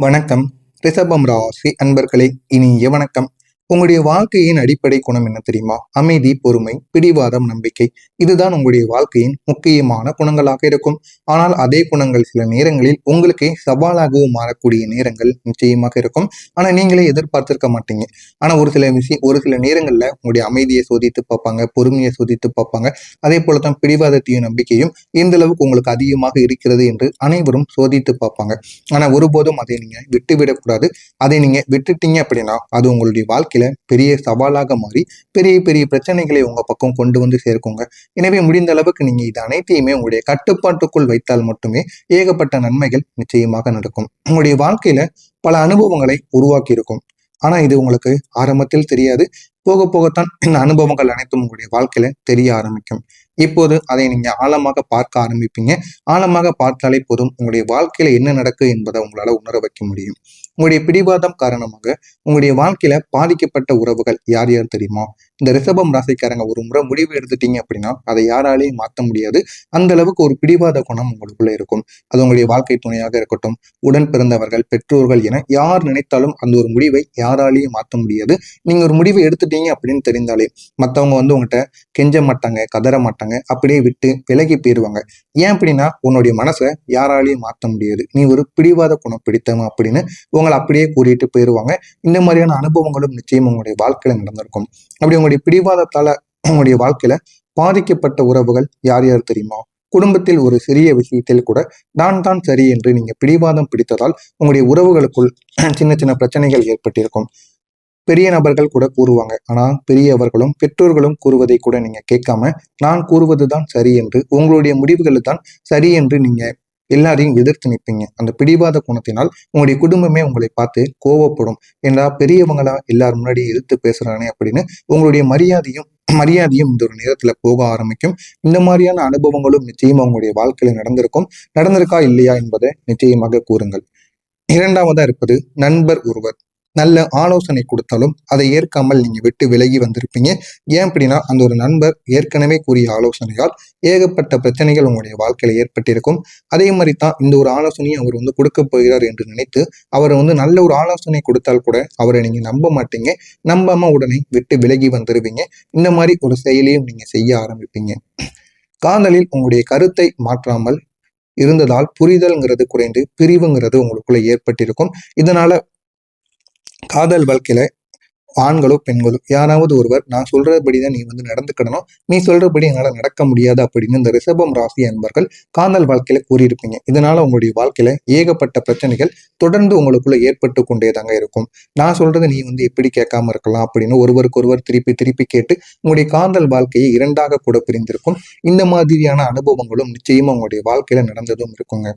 வணக்கம். ரிஷபம் ராசி அன்பர்களே, இனிய வணக்கம். உங்களுடைய வாழ்க்கையின் அடிப்படை குணம் என்ன தெரியுமா? அமைதி, பொறுமை, பிடிவாதம், நம்பிக்கை. இதுதான் உங்களுடைய வாழ்க்கையின் முக்கியமான குணங்களாக இருக்கும். ஆனால் அதே குணங்கள் சில நேரங்களில் உங்களுக்கு சவாலாகவும் மாறக்கூடிய நேரங்கள் நிச்சயமாக இருக்கும். ஆனா நீங்களே எதிர்பார்த்திருக்க மாட்டீங்க. ஆனா ஒரு சில நேரங்கள்ல உங்களுடைய அமைதியை சோதித்து பார்ப்பாங்க, பொறுமையை சோதித்து பார்ப்பாங்க. அதே போலதான் பிடிவாதத்தையும் நம்பிக்கையும் எந்த அளவுக்கு உங்களுக்கு அதிகமாக இருக்கிறது என்று அனைவரும் சோதித்து பார்ப்பாங்க. ஆனா ஒருபோதும் அதை நீங்க விட்டுவிடக்கூடாது. அதை நீங்க விட்டுட்டீங்க அப்படின்னா அது உங்களுடைய வாழ்க்கையில பெரிய சவாலாக மாறி பெரிய பெரிய பிரச்சனைகளை உங்க பக்கம் கொண்டு வந்து சேர்க்குங்க. எனவே முடிந்த அளவுக்கு நீங்க இது அனைத்தையுமே உங்களுடைய கட்டுப்பாட்டுக்குள் வைத்தால் மட்டுமே ஏகப்பட்ட நன்மைகள் நிச்சயமாக நடக்கும். உங்களுடைய வாழ்க்கையில பல அனுபவங்களை உருவாக்கி இருக்கும். ஆனா இது உங்களுக்கு ஆரம்பத்தில் தெரியாது. போக போகத்தான் இந்த அனுபவங்கள் அனைத்தும் உங்களுடைய வாழ்க்கையில தெரிய ஆரம்பிக்கும். இப்போது அதை நீங்க ஆழமாக பார்க்க ஆரம்பிப்பீங்க. ஆழமாக பார்த்தாலே போதும் உங்களுடைய வாழ்க்கையில என்ன நடக்கு என்பதை உங்களால உணர வைக்க முடியும். உங்களுடைய பிடிவாதம் காரணமாக உங்களுடைய வாழ்க்கையில பாதிக்கப்பட்ட உறவுகள் யார் யார் தெரியுமா? இந்த ரிஷபம் ராசிக்காரங்க ஒரு முறை முடிவு எடுத்துட்டீங்க அப்படின்னா அதை யாராலையும் மாற்ற முடியாது. அந்த அளவுக்கு ஒரு பிடிவாத குணம் உங்களுக்குள்ள இருக்கும். அது உங்களுடைய வாழ்க்கை துணையாக இருக்கட்டும், உடன் பிறந்தவர்கள், பெற்றோர்கள் என யார் நினைத்தாலும் அந்த ஒரு முடிவை யாராலையும் மாற்ற முடியாது. நீங்க ஒரு முடிவை எடுத்துட்டீங்க அப்படின்னு தெரிந்தாலே மற்றவங்க உங்ககிட்ட கெஞ்ச மாட்டாங்க, கதற மாட்டாங்க, அப்படியே விட்டு விலகி போயிருவாங்க. ஏன் அப்படின்னா உன்னுடைய மனசை யாராலையும் மாற்ற முடியாது, நீ ஒரு பிடிவாத குணம் பிடித்தவன் அப்படின்னு உங்களை அப்படியே கூறிட்டு போயிருவாங்க. இந்த மாதிரியான அனுபவங்களும் நிச்சயம் உங்களுடைய வாழ்க்கையில நடந்திருக்கும். அப்படி உங்களுடைய பிடிவாதத்தால உங்களுடைய வாழ்க்கையில பாதிக்கப்பட்ட உறவுகள் யார் யார் தெரியுமா? குடும்பத்தில் ஒரு சிறிய விஷயத்தில் கூட நான் தான் சரி என்று நீங்க பிடிவாதம் பிடித்ததால் உங்களுடைய உறவுகளுக்குள் சின்ன சின்ன பிரச்சனைகள் ஏற்பட்டிருக்கும். பெரிய நபர்கள் கூட கூறுவாங்க. ஆனா பெரியவர்களும் பெற்றோர்களும் கூறுவதை கூட நீங்க கேட்காம நான் கூறுவதுதான் சரி என்று உங்களுடைய முடிவுகள் தான் சரி என்று நீங்க எல்லாரையும் எதிர்த்து நிற்பீங்க. அந்த பிடிவாத குணத்தினால் உங்களுடைய குடும்பமே உங்களை பார்த்து கோவப்படும். ஏன்னா பெரியவங்களா எல்லாரும் முன்னாடி எதிர்த்து பேசுறானே அப்படின்னு உங்களுடைய மரியாதையும் இந்த ஒரு நேரத்துல போக ஆரம்பிக்கும். இந்த மாதிரியான அனுபவங்களும் நிச்சயமா உங்களுடைய வாழ்க்கையில நடந்திருக்கும். நடந்திருக்கா இல்லையா என்பதை நிச்சயமாக கூறுங்கள். இரண்டாவதா இருப்பது நண்பர் ஒருவர் நல்ல ஆலோசனை கொடுத்தாலும் அதை ஏற்காமல் நீங்க விட்டு விலகி வந்திருப்பீங்க. ஏன் அப்படின்னா அந்த ஒரு நண்பர் ஏற்கனவே கூறிய ஆலோசனையால் ஏகப்பட்ட பிரச்சனைகள் உங்களுடைய வாழ்க்கையில ஏற்பட்டிருக்கும். அதே மாதிரி தான் இந்த ஒரு ஆலோசனையை அவர் கொடுக்க போகிறார் என்று நினைத்து அவர் நல்ல ஒரு ஆலோசனை கொடுத்தால் கூட அவரை நீங்க நம்ப மாட்டீங்க. நம்பாம உடனே விட்டு விலகி வந்துருவீங்க. இந்த மாதிரி ஒரு செயலையும் நீங்க செய்ய ஆரம்பிப்பீங்க. காதலில் உங்களுடைய கருத்தை மாற்றாமல் இருந்ததால் புரிதல்ங்கிறது குறைந்து பிரிவுங்கிறது உங்களுக்குள்ள ஏற்பட்டிருக்கும். இதனால காதல் வாழ்க்கையில ஆண்களோ பெண்களோ யாராவது ஒருவர் நான் சொல்றபடிதான் நீ நடந்துக்கிடணும், நீ சொல்றபடி என்னால நடக்க முடியாது அப்படின்னு இந்த ரிஷபம் ராசி அன்பர்கள் காதல் வாழ்க்கையில கூறியிருப்பீங்க. இதனால உங்களுடைய வாழ்க்கையில ஏகப்பட்ட பிரச்சனைகள் தொடர்ந்து உங்களுக்குள்ள ஏற்பட்டு கொண்டேதாங்க இருக்கும். நான் சொல்றது நீ எப்படி கேட்காம இருக்கலாம் அப்படின்னு ஒருவருக்கு ஒருவர் திருப்பி திருப்பி கேட்டு உங்களுடைய காதல் வாழ்க்கையை இரண்டாக கூட பிரிந்திருக்கும். இந்த மாதிரியான அனுபவங்களும் நிச்சயமா உங்களுடைய வாழ்க்கையில நடந்ததும் இருக்குங்க.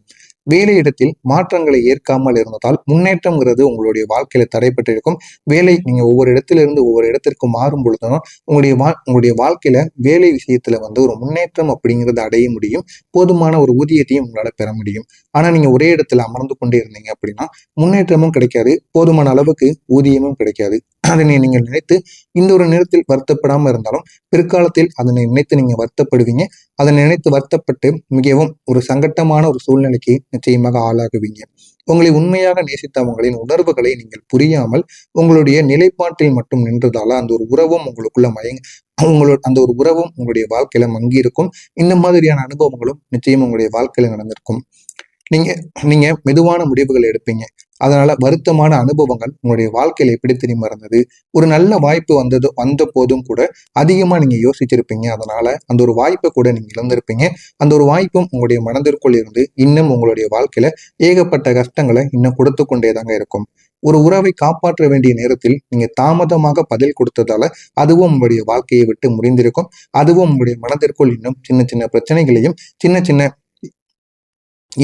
வேலையிடத்தில் மாற்றங்களை ஏற்காமல் இருந்ததால் முன்னேற்றம்ங்கிறது உங்களுடைய வாழ்க்கையில தடைப்பட்டிருக்கும். வேலை நீங்க ஒவ்வொரு இடத்திலிருந்து ஒவ்வொரு இடத்திற்கு மாறும் பொழுதுதான் உங்களுடைய வாழ்க்கையில வேலை விஷயத்துல ஒரு முன்னேற்றம் அப்படிங்கிறது அடைய முடியும். போதுமான ஒரு ஊதியத்தையும் உங்களால பெற முடியும். ஆனா நீங்க ஒரே இடத்துல அமர்ந்து கொண்டே இருந்தீங்க அப்படின்னா முன்னேற்றமும் கிடைக்காது, போதுமான அளவுக்கு ஊதியமும் கிடைக்காது. அதனை நீங்கள் நினைத்து இந்த ஒரு நேரத்தில் வருத்தப்படாம இருந்தாலும் பிற்காலத்தில் அதனை நினைத்து நீங்க வருத்தப்படுவீங்க. அதனை நினைத்து வருத்தப்பட்டு மிகவும் ஒரு சங்கட்டமான ஒரு சூழ்நிலைக்கு நிச்சயமாக ஆளாகுவீங்க. உங்களை உண்மையாக நேசித்தவங்களின் உணர்வுகளை நீங்கள் புரியாமல் உங்களுடைய நிலைப்பாட்டில் மட்டும் நின்றதால அந்த ஒரு உறவும் உங்களுக்குள்ள அந்த ஒரு உறவும் உங்களுடைய வாழ்க்கையில மங்கி இருக்கும். இந்த மாதிரியான அனுபவங்களும் நிச்சயம் உங்களுடைய வாழ்க்கையில நடந்திருக்கும். நீங்க நீங்க மெதுவான முடிவுகள் எடுப்பீங்க. அதனால வருத்தமான அனுபவங்கள் உங்களுடைய வாழ்க்கையில எப்படி தெரியுமா இருந்தது? ஒரு நல்ல வாய்ப்பு வந்த போதும் கூட அதிகமா நீங்க யோசிச்சிருப்பீங்க. அதனால அந்த ஒரு வாய்ப்பை கூட நீங்க இழந்திருப்பீங்க. அந்த ஒரு வாய்ப்பும் உங்களுடைய மனதிற்குள் இருந்து இன்னும் உங்களுடைய வாழ்க்கையில ஏகப்பட்ட கஷ்டங்களை இன்னும் கொடுத்து கொண்டேதாங்க இருக்கும். ஒரு உறவை காப்பாற்ற வேண்டிய நேரத்தில் நீங்க தாமதமாக பதில் கொடுத்ததால அதுவும் உங்களுடைய வாழ்க்கையை விட்டு முறிந்திருக்கும். அதுவும் உங்களுடைய மனதிற்குள் இன்னும் சின்ன சின்ன பிரச்சனைகளையும் சின்ன சின்ன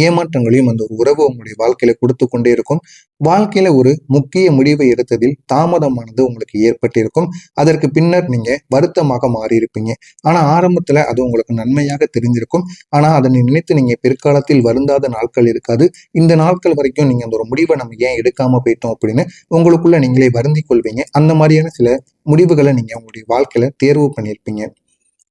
ஏமாற்றங்களையும் அந்த ஒரு உறவு உங்களுடைய வாழ்க்கையில கொடுத்து கொண்டே இருக்கும். வாழ்க்கையில ஒரு முக்கிய முடிவை எடுத்ததில் தாமதமானது உங்களுக்கு ஏற்பட்டிருக்கும். அதற்கு பின்னர் நீங்க வருத்தமாக மாறியிருப்பீங்க. ஆனா ஆரம்பத்துல அது உங்களுக்கு நன்மையாக தெரிஞ்சிருக்கும். ஆனா அதனை நினைத்து நீங்க பிற்காலத்தில் வருந்தாத நாட்கள் இருக்காது. இந்த நாட்கள் வரைக்கும் நீங்க அந்த ஒரு முடிவை நம்ம ஏன் எடுக்காம போயிட்டோம் அப்படின்னு உங்களுக்குள்ள நீங்களே வருந்திக் கொள்வீங்க. அந்த மாதிரியான சில முடிவுகளை நீங்க உங்களுடைய வாழ்க்கையில தேர்வு பண்ணியிருப்பீங்க.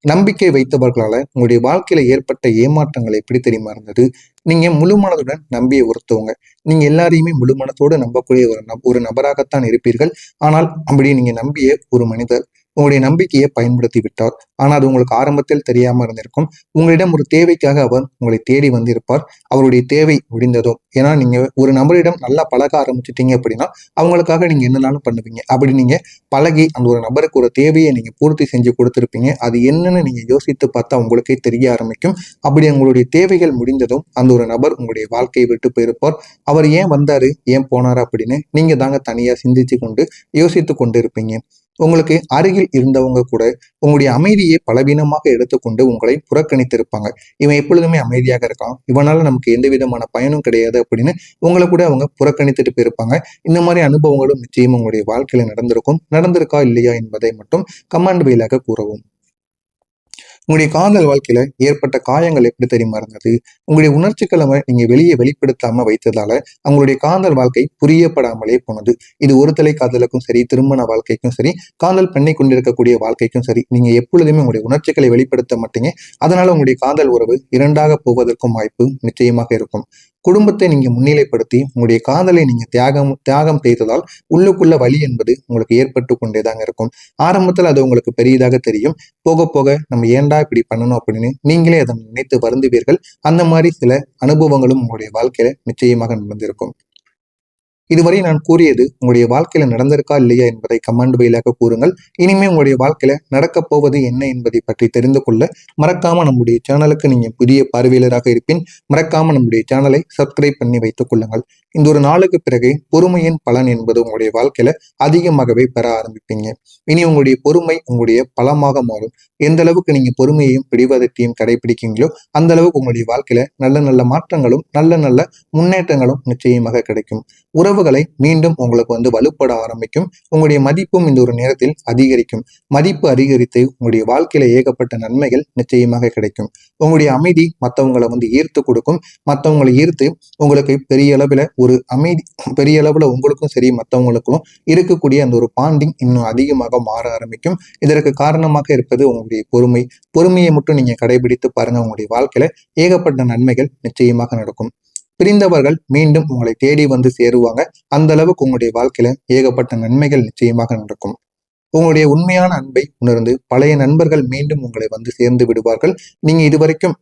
நம்பிக்கை வைத்தவர்களால உங்களுடைய வாழ்க்கையில ஏற்பட்ட ஏமாற்றங்கள் எப்படி தெரியுமா இருந்தது? நீங்க முழு மனதுடன் நம்பிய ஒருத்தவங்க. நீங்க எல்லாரையுமே முழு மனத்தோடு நம்பக்கூடிய ஒரு நபராகத்தான் இருப்பீர்கள். ஆனால் அப்படி நீங்க நம்பிய ஒரு மனிதர் உங்களுடைய நம்பிக்கையை பயன்படுத்தி விட்டார். ஆனால் அது உங்களுக்கு ஆரம்பத்தில் தெரியாம இருந்திருக்கும். உங்களிடம் ஒரு தேவைக்காக அவர் உங்களை தேடி வந்திருப்பார். அவருடைய தேவை முடிந்ததும், ஏன்னா நீங்க ஒரு நபரிடம் நல்லா பழக ஆரம்பிச்சிட்டீங்க அப்படின்னா அவங்களுக்காக நீங்க என்னனாலும் பண்ணுவீங்க. அப்படி நீங்க பழகி அந்த ஒரு நபருக்கு ஒரு தேவையை நீங்க பூர்த்தி செஞ்சு கொடுத்துருப்பீங்க. அது என்னன்னு நீங்க யோசித்து பார்த்தா உங்களுக்கே தெரிய ஆரம்பிக்கும். அப்படி உங்களுடைய தேவைகள் முடிந்ததும் அந்த ஒரு நபர் உங்களுடைய வாழ்க்கையை விட்டு போயிருப்பார். அவர் ஏன் வந்தாரு, ஏன் போனாரு அப்படின்னு நீங்க தாங்க தனியா சிந்திச்சு கொண்டு யோசித்து கொண்டு இருப்பீங்க. உங்களுக்கு அருகில் இருந்தவங்க கூட உங்களுடைய அமைதியை பலவீனமாக எடுத்துக்கொண்டு உங்களை புறக்கணித்திருப்பாங்க. இவன் எப்பொழுதுமே அமைதியாக இருக்கான், இவனால நமக்கு எந்த விதமான பயனும் கிடையாது அப்படின்னு உங்களை கூட அவங்க புறக்கணித்துட்டு போயிருப்பாங்க. இந்த மாதிரி அனுபவங்களும் நிச்சயம் உங்களுடைய வாழ்க்கையில நடந்திருக்கும். நடந்திருக்கா இல்லையா என்பதை மட்டும் கமெண்ட் வாயிலாக கூறவும். உங்களுடைய காதல் வாழ்க்கையில ஏற்பட்ட காயங்கள் எப்படி தெரியுமா இருந்தது? உங்களுடைய உணர்ச்சிகளை நீங்க வெளியே வெளிப்படுத்தாம வைத்ததால அவங்களுடைய காதல் வாழ்க்கை புரியப்படாமலே போனது. இது ஒரு தலை காதலுக்கும் சரி, திருமண வாழ்க்கைக்கும் சரி, காதல் பண்ணி கொண்டிருக்கக்கூடிய வாழ்க்கைக்கும் சரி, நீங்க எப்பொழுதுமே உங்களுடைய உணர்ச்சிகளை வெளிப்படுத்த மாட்டீங்க. அதனால உங்களுடைய காதல் உறவு இரண்டாக போவதற்கும் வாய்ப்பு நிச்சயமாக இருக்கும். குடும்பத்தை நீங்க முன்னிலைப்படுத்தி உங்களுடைய காதலை நீங்க தியாகம் செய்ததால் உள்ளுக்குள்ள வலி என்பது உங்களுக்கு ஏற்பட்டு கொண்டேதாங்க இருக்கும். ஆரம்பத்துல அது உங்களுக்கு பெரியதாக தெரியும். போக போக நம்ம ஏன்டா இப்படி பண்ணணும் அப்படின்னு நீங்களே அதை நினைத்து வருந்துவீர்கள். அந்த மாதிரி சில அனுபவங்களும் உங்களுடைய வாழ்க்கையில நிச்சயமாக நடந்திருக்கும். இதுவரை நான் கூறியது உங்களுடைய வாழ்க்கையில நடந்திருக்கா இல்லையா என்பதை கமெண்ட் வாயிலாக கூறுங்கள். இனிமே உங்களுடைய வாழ்க்கையில நடக்கப் போவது என்ன என்பதை பற்றி தெரிந்து கொள்ள மறக்காம நம்முடைய சேனலுக்கு நீங்க புதிய பார்வையாளராக இருப்பின் மறக்காம நம்முடைய சேனலை சப்ஸ்கிரைப் பண்ணி வைத்துக் கொள்ளுங்கள். இந்த ஒரு நாளுக்கு பிறகு பொறுமையின் பலன் என்பது உங்களுடைய வாழ்க்கையில அதிகமாகவே பெற ஆரம்பிப்பீங்க. இனி உங்களுடைய பொறுமை உங்களுடைய பலமாக மாறும். எந்த அளவுக்கு நீங்க பொறுமையையும் பிடிவாதத்தையும் கடைபிடிக்கீங்களோ அந்த அளவுக்கு உங்களுடைய வாழ்க்கையில நல்ல நல்ல மாற்றங்களும் நல்ல நல்ல முன்னேற்றங்களும் நிச்சயமாக கிடைக்கும். உறவுகளை மீண்டும் உங்களுக்கு வலுப்பட ஆரம்பிக்கும். உங்களுடைய மதிப்பும் இந்த ஒரு நேரத்தில் அதிகரிக்கும். மதிப்பு அதிகரித்து உங்களுடைய வாழ்க்கையில ஏகப்பட்ட நன்மைகள் நிச்சயமாக கிடைக்கும். உங்களுடைய அமைதி மற்றவங்களை ஈர்த்து கொடுக்கும். மற்றவங்களை ஈர்த்து உங்களுக்கு பெரிய அளவுல ஒரு அமைதி, பெரிய அளவுல உங்களுக்கும் சரி மற்றவங்களுக்கும் இருக்கக்கூடிய அந்த ஒரு பாண்டிங் இன்னும் அதிகமாக மாற ஆரம்பிக்கும். இதற்கு காரணமாக இருப்பது உங்களுடைய பொறுமை. பொறுமையை மட்டும் நீங்க கடைபிடித்து பாருங்க, உங்களுடைய வாழ்க்கையில ஏகப்பட்ட நன்மைகள் நிச்சயமாக நடக்கும். பிரிந்தவர்கள் மீண்டும் உங்களை தேடி வந்து சேருவாங்க. அந்த அளவுக்கு உங்களுடைய வாழ்க்கையில ஏகப்பட்ட நன்மைகள் நிச்சயமாக நடக்கும். உங்களுடைய உண்மையான அன்பை உணர்ந்து பழைய நண்பர்கள் மீண்டும் உங்களை சேர்ந்து விடுவார்கள். நீங்க இதுவரைக்கும்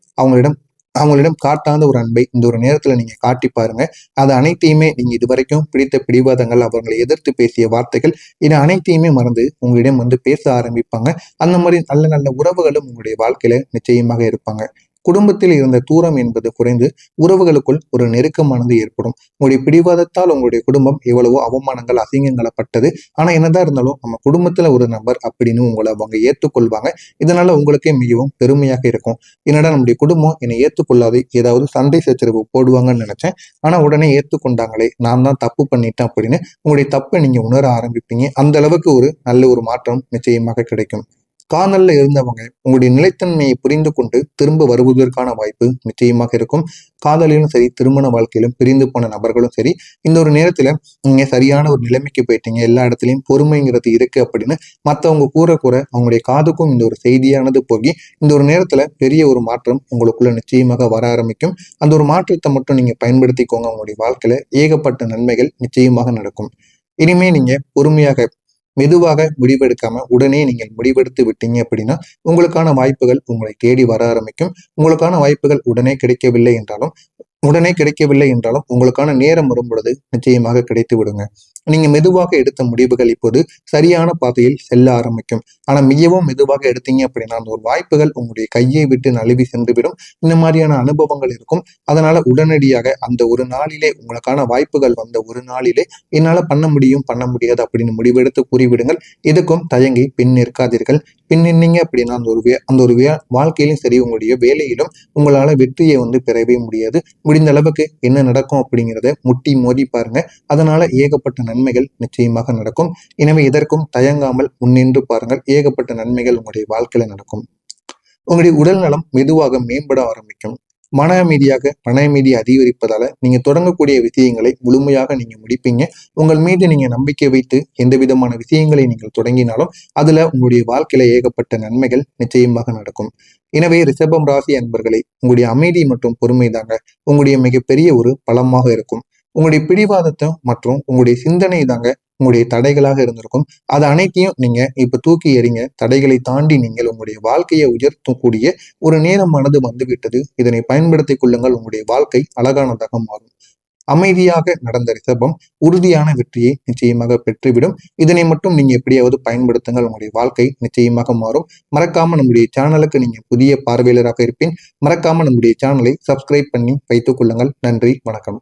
அவங்களிடம் காட்டாத ஒரு அன்பை இந்த ஒரு நேரத்துல நீங்க காட்டி பாருங்க. அது அனைத்தையுமே நீங்க இதுவரைக்கும் பிடித்த பிடிவாதங்கள், அவர்களை எதிர்த்து பேசிய வார்த்தைகள், இது அனைத்தையுமே மறந்து உங்களிடம் பேச ஆரம்பிப்பாங்க. அந்த மாதிரி நல்ல நல்ல உறவுகளும் உங்களுடைய வாழ்க்கையில நிச்சயமாக இருப்பாங்க. குடும்பத்தில் இருந்த தூரம் என்பது குறைந்து உறவுகளுக்குள் ஒரு நெருக்கமானது ஏற்படும். உங்களுடைய பிடிவாதத்தால் உங்களுடைய குடும்பம் எவ்வளவோ அவமானங்கள், அசிங்கங்களை பட்டது. ஆனா என்னதான் இருந்தாலும் நம்ம குடும்பத்துல ஒரு நபர் அப்படின்னு உங்களை அவங்க ஏற்றுக்கொள்வாங்க. இதனால உங்களுக்கே மிகவும் பெருமையாக இருக்கும். என்னடா நம்முடைய குடும்பம் என்னை ஏற்றுக்கொள்ளாது, ஏதாவது சண்டை சச்சரவு போடுவாங்கன்னு நினைச்சேன். ஆனா உடனே ஏற்றுக்கொண்டாங்களே, நான் தான் தப்பு பண்ணிட்டேன் அப்படின்னு உங்களுடைய தப்பை நீங்க உணர ஆரம்பிப்பீங்க. அந்த அளவுக்கு ஒரு நல்ல ஒரு மாற்றம் நிச்சயமாக கிடைக்கும். காதல்ல இருந்தவங்க உங்களுடைய நிலைத்தன்மையை புரிந்து கொண்டு திரும்ப வருவதற்கான வாய்ப்பு நிச்சயமாக இருக்கும். காதலிலும் சரி, திருமண வாழ்க்கையிலும் பிரிந்து போன நபர்களும் சரி, இந்த ஒரு நேரத்துல நீங்க சரியான ஒரு நிலைமைக்கு போயிட்டீங்க. எல்லா இடத்துலயும் பொறுமைங்கிறது இருக்கு அப்படின்னு மற்றவங்க கூற அவங்களுடைய காதுக்கும் இந்த ஒரு செய்தியானது போகி இந்த ஒரு நேரத்துல பெரிய ஒரு மாற்றம் உங்களுக்குள்ள நிச்சயமாக வர ஆரம்பிக்கும். அந்த ஒரு மாற்றத்தை மட்டும் நீங்க பயன்படுத்திக்கோங்க. உங்களுடைய வாழ்க்கையில ஏகப்பட்ட நன்மைகள் நிச்சயமாக நடக்கும். இனிமே நீங்க பொறுமையாக மெதுவாக முடிவெடுக்காம உடனே நீங்கள் முடிவெடுத்து விட்டீங்க அப்படின்னா உங்களுக்கான வாய்ப்புகள் உங்களை தேடி வர ஆரம்பிக்கும். உங்களுக்கான வாய்ப்புகள் உடனே கிடைக்கவில்லை என்றாலும் உங்களுக்கான நேரம் வரும் பொழுது நிச்சயமாக கிடைத்து விடுங்க. நீங்க மெதுவாக எடுத்த முடிவுகள் இப்போது சரியான பாதையில் செல்ல ஆரம்பிக்கும். ஆனா மிகவும் மெதுவாக எடுத்தீங்க அப்படின்னா அந்த ஒரு வாய்ப்புகள் உங்களுடைய கையை விட்டு நழுவி சென்றுவிடும். இந்த மாதிரியான அனுபவங்கள் இருக்கும். அதனால உடனடியாக அந்த ஒரு நாளிலே உங்களுக்கான வாய்ப்புகள் வந்த ஒரு நாளிலே என்னால பண்ண முடியாது அப்படின்னு முடிவெடுத்து கூறிவிடுங்கள். இதுக்கும் தயங்கி பின் நிற்காதீர்கள். பின் நின்னீங்க அப்படின்னா அந்த ஒரு வாழ்க்கையிலும் சரி, உங்களுடைய வேலையிலும் உங்களால வெற்றியை பெறவே முடியாது. முடிந்த அளவுக்கு என்ன நடக்கும் அப்படிங்கிறத முட்டி மோதி பாருங்க. அதனால ஏகப்பட்ட நன்மைகள் நிச்சயமாக நடக்கும். எனவே இதற்கும் தயங்காமல் முன்னின்று பாருங்கள். ஏகப்பட்ட நன்மைகள் உங்களுடைய வாழ்க்கையில நடக்கும். உங்களுடைய உடல் நலம் மெதுவாக மேம்பட ஆரம்பிக்கும். மன அமைதியாக மன அமைதி அதிகரிப்பதால நீங்க தொடங்கக்கூடிய விஷயங்களை முழுமையாக நீங்க முடிப்பீங்க. உங்கள் மீது நீங்க நம்பிக்கை வைத்து எந்த விதமான விஷயங்களை நீங்கள் தொடங்கினாலும் அதுல உங்களுடைய வாழ்க்கையில ஏகப்பட்ட நன்மைகள் நிச்சயமாக நடக்கும். எனவே ரிஷபம் ராசி அன்பர்களே, உங்களுடைய அமைதி மற்றும் பொறுமை தாங்க உங்களுடைய மிகப்பெரிய ஒரு பலமாக இருக்கும். உங்களுடைய பிடிவாதத்தை மற்றும் உங்களுடைய சிந்தனை தாங்க உங்களுடைய தடைகளாக இருந்திருக்கும். அது அனைத்தையும் நீங்க இப்ப தூக்கி எறிங்க. தடைகளை தாண்டி நீங்கள் உங்களுடைய வாழ்க்கையை உயர்த்தக்கூடிய ஒரு நேரமானது வந்துவிட்டது. இதனை பயன்படுத்திக் கொள்ளுங்கள். உங்களுடைய வாழ்க்கை அழகானதாக மாறும். அமைதியாக நடந்த ரிஷபம் உறுதியான வெற்றியை நிச்சயமாக பெற்றுவிடும். இதனை மட்டும் நீங்க எப்படியாவது பயன்படுத்துங்கள். உங்களுடைய வாழ்க்கை நிச்சயமாக மாறும். மறக்காம நம்முடைய சேனலுக்கு நீங்க புதிய பார்வையாளராக இருப்பேன். மறக்காம நம்முடைய சேனலை சப்ஸ்கிரைப் பண்ணி வைத்துக் கொள்ளுங்கள். நன்றி, வணக்கம்.